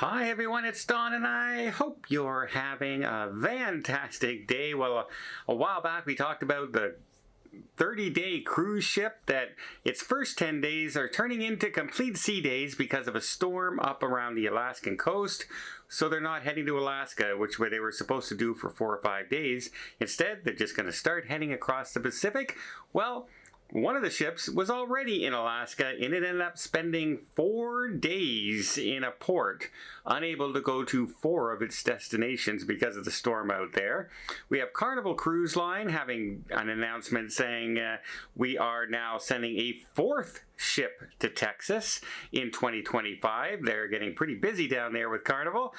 Hi everyone, it's Don and I hope you're having a fantastic day. Well, a while back we talked about the 30-day cruise ship that its first 10 days are turning into complete sea days because of a storm up around the Alaskan coast. So they're not heading to Alaska, which way they were supposed to do for 4 or 5 days. Instead, they're just going to start heading across the Pacific. Well, one of the ships was already in Alaska and it ended up spending 4 days in a port, unable to go to 4 of its destinations because of the storm out there. We have Carnival Cruise Line having an announcement saying we are now sending a 4th ship to Texas in 2025. They're getting pretty busy down there with Carnival.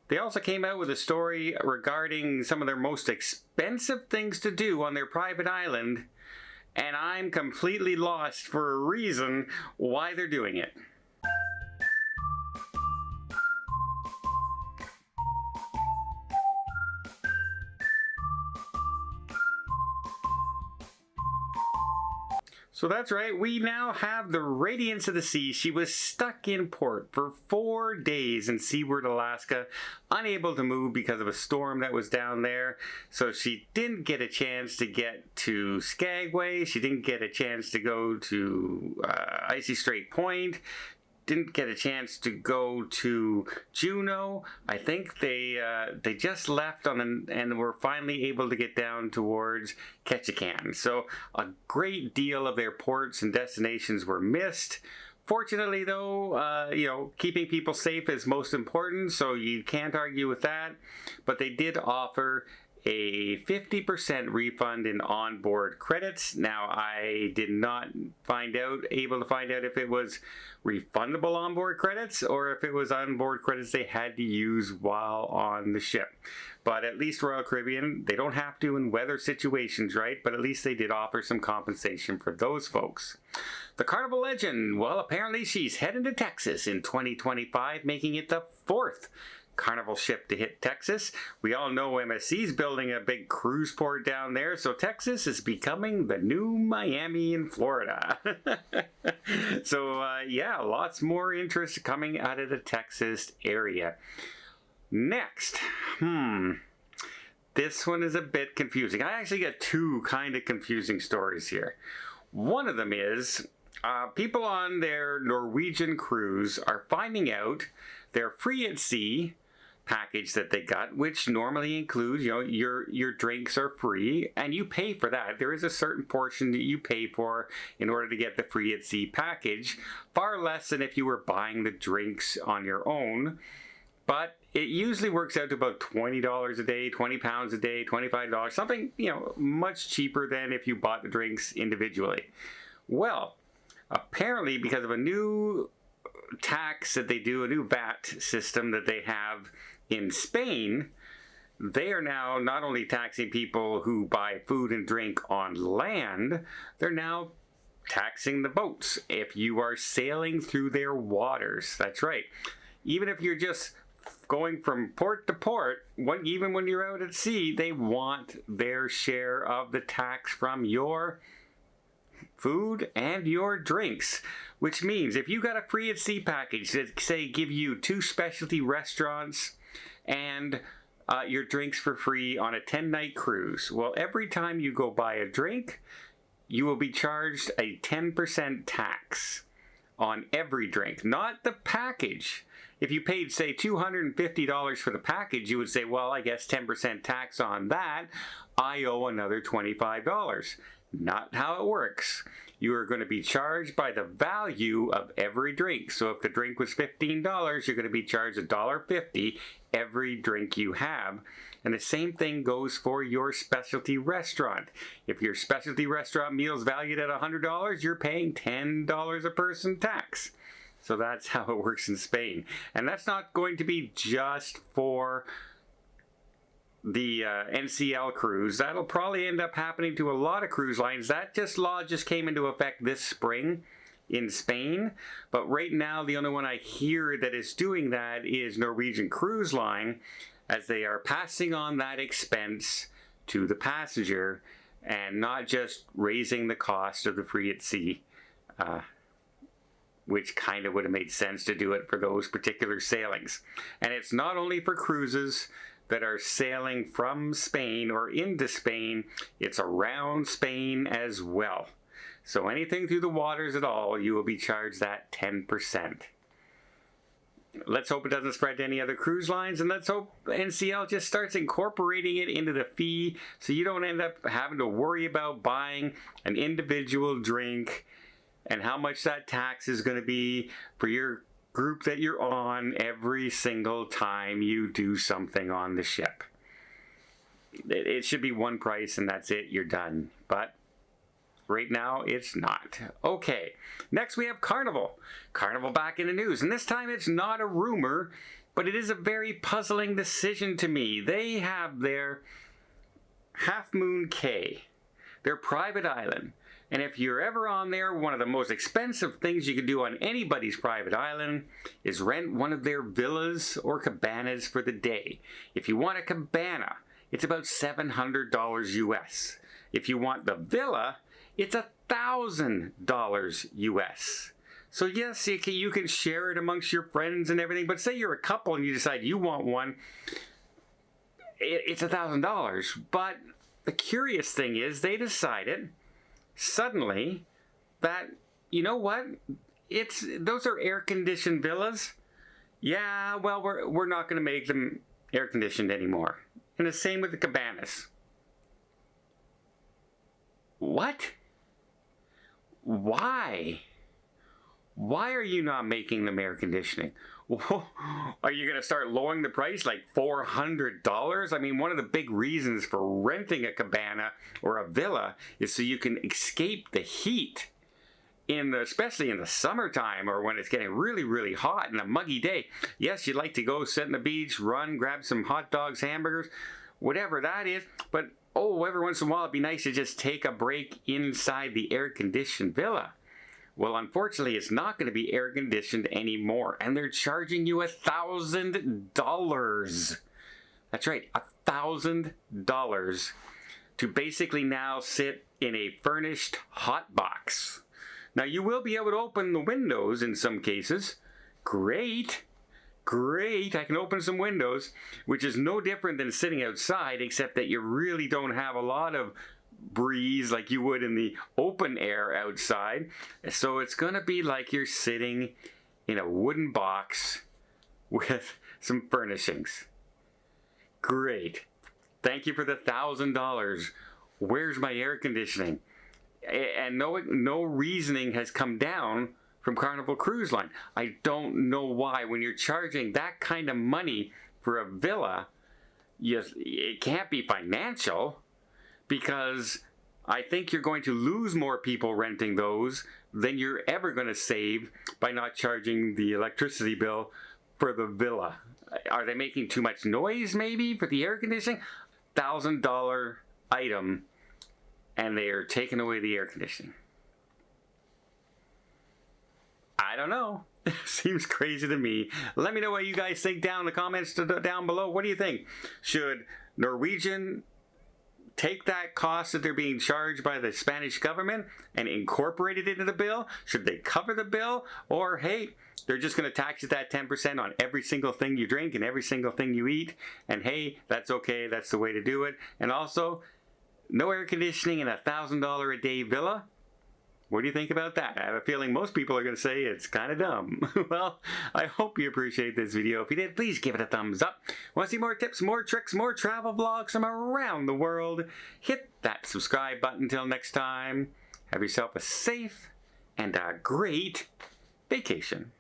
They also came out with a story regarding some of their most expensive things to do on their private island. And I'm completely lost for a reason why they're doing it. So that's right, we now have the Radiance of the Sea. She was stuck in port for 4 days in Seaward, Alaska, unable to move because of a storm that was down there. So she didn't get a chance to get to Skagway. She didn't get a chance to go to Icy Strait Point. Didn't get a chance to go to Juneau. I think they just left and were finally able to get down towards Ketchikan. So a great deal of their ports and destinations were missed. Fortunately, though, keeping people safe is most important, so you can't argue with that. But they did offer a 50% refund in onboard credits. Now, I did not able to find out if it was refundable onboard credits or if it was onboard credits they had to use while on the ship. But at least Royal Caribbean, they don't have to in weather situations, right? But at least they did offer some compensation for those folks. The Carnival Legend, well, apparently she's heading to Texas in 2025, making it the 4th Carnival ship to hit Texas. We all know MSC's building a big cruise port down there, so Texas is becoming the new Miami in Florida. So yeah, lots more interest coming out of the Texas area. Next, this one is a bit confusing. I actually got 2 kind of confusing stories here. One of them is people on their Norwegian cruise are finding out they're free at sea package that they got, which normally includes, your drinks are free and you pay for that. There is a certain portion that you pay for in order to get the free at sea package, far less than if you were buying the drinks on your own. But it usually works out to about $20 a day, £20 a day, $25, something, much cheaper than if you bought the drinks individually. Well, apparently because of a new tax that they do, a new VAT system that they have in Spain, they are now not only taxing people who buy food and drink on land, they're now taxing the boats if you are sailing through their waters. That's right. Even if you're just going from port to port, even when you're out at sea, they want their share of the tax from your food and your drinks. Which means if you got a free at sea package that say give you 2 specialty restaurants and your drinks for free on a 10-night cruise, well, every time you go buy a drink, you will be charged a 10% tax on every drink, not the package. If you paid, say, $250 for the package, you would say, well, I guess 10% tax on that, I owe another $25. Not how it works. You are going to be charged by the value of every drink. So if the drink was $15, you're going to be charged $1.50 every drink you have. And the same thing goes for your specialty restaurant. If your specialty restaurant meal is valued at $100, you're paying $10 a person tax. So that's how it works in Spain. And that's not going to be just for the NCL cruise. That'll probably end up happening to a lot of cruise lines. That law just came into effect this spring in Spain, but right now the only one I hear that is doing that is Norwegian Cruise Line, as they are passing on that expense to the passenger and not just raising the cost of the free at sea which kind of would have made sense to do it for those particular sailings. And it's not only for cruises that are sailing from Spain or into Spain, it's around Spain as well. So anything through the waters at all, you will be charged that 10%. Let's hope it doesn't spread to any other cruise lines, and let's hope NCL just starts incorporating it into the fee so you don't end up having to worry about buying an individual drink and how much that tax is going to be for your group that you're on every single time you do something on the ship. It should be one price and that's it, you're done. But right now, it's not. Okay, next we have Carnival. Carnival back in the news, and this time it's not a rumor, but it is a very puzzling decision to me. They have their Half Moon Cay, their private island, and if you're ever on there, one of the most expensive things you can do on anybody's private island is rent one of their villas or cabanas for the day. If you want a cabana, it's about $700 US. If you want the villa, it's $1,000 US. So yes, you can share it amongst your friends and everything, but say you're a couple and you decide you want one, it's $1,000. But the curious thing is they decided suddenly that, you know what, those are air-conditioned villas. Yeah, well, we're not going to make them air-conditioned anymore. And the same with the cabanas. What? Why? Why are you not making them air conditioning? Are you going to start lowering the price like $400? I mean, one of the big reasons for renting a cabana or a villa is so you can escape the heat, especially in the summertime or when it's getting really, really hot and a muggy day. Yes, you'd like to go sit on the beach, run, grab some hot dogs, hamburgers, whatever that is, but every once in a while it'd be nice to just take a break inside the air-conditioned villa. Well, unfortunately, it's not going to be air-conditioned anymore, and they're charging you $1,000. That's right, $1,000 to basically now sit in a furnished hot box. Now, you will be able to open the windows in some cases. Great. Great, I can open some windows, which is no different than sitting outside, except that you really don't have a lot of breeze like you would in the open air outside. So it's going to be like you're sitting in a wooden box with some furnishings. Great. Thank you for the $1,000. Where's my air conditioning? And no reasoning has come down from Carnival Cruise Line. I don't know why, when you're charging that kind of money for a villa, it can't be financial, because I think you're going to lose more people renting those than you're ever going to save by not charging the electricity bill for the villa. Are they making too much noise maybe for the air conditioning? $1,000 item, and they are taking away the air conditioning. I don't know. Seems crazy to me. Let me know what you guys think down in the comments down below. What do you think? Should Norwegian take that cost that they're being charged by the Spanish government and incorporate it into the bill? Should they cover the bill? Or, hey, they're just going to tax you that 10% on every single thing you drink and every single thing you eat. And hey, that's okay. That's the way to do it. And also, no air conditioning in a $1,000 a day villa. What do you think about that? I have a feeling most people are going to say it's kind of dumb. Well, I hope you appreciate this video. If you did, please give it a thumbs up. Want to see more tips, more tricks, more travel vlogs from around the world? Hit that subscribe button. Until next time, have yourself a safe and a great vacation.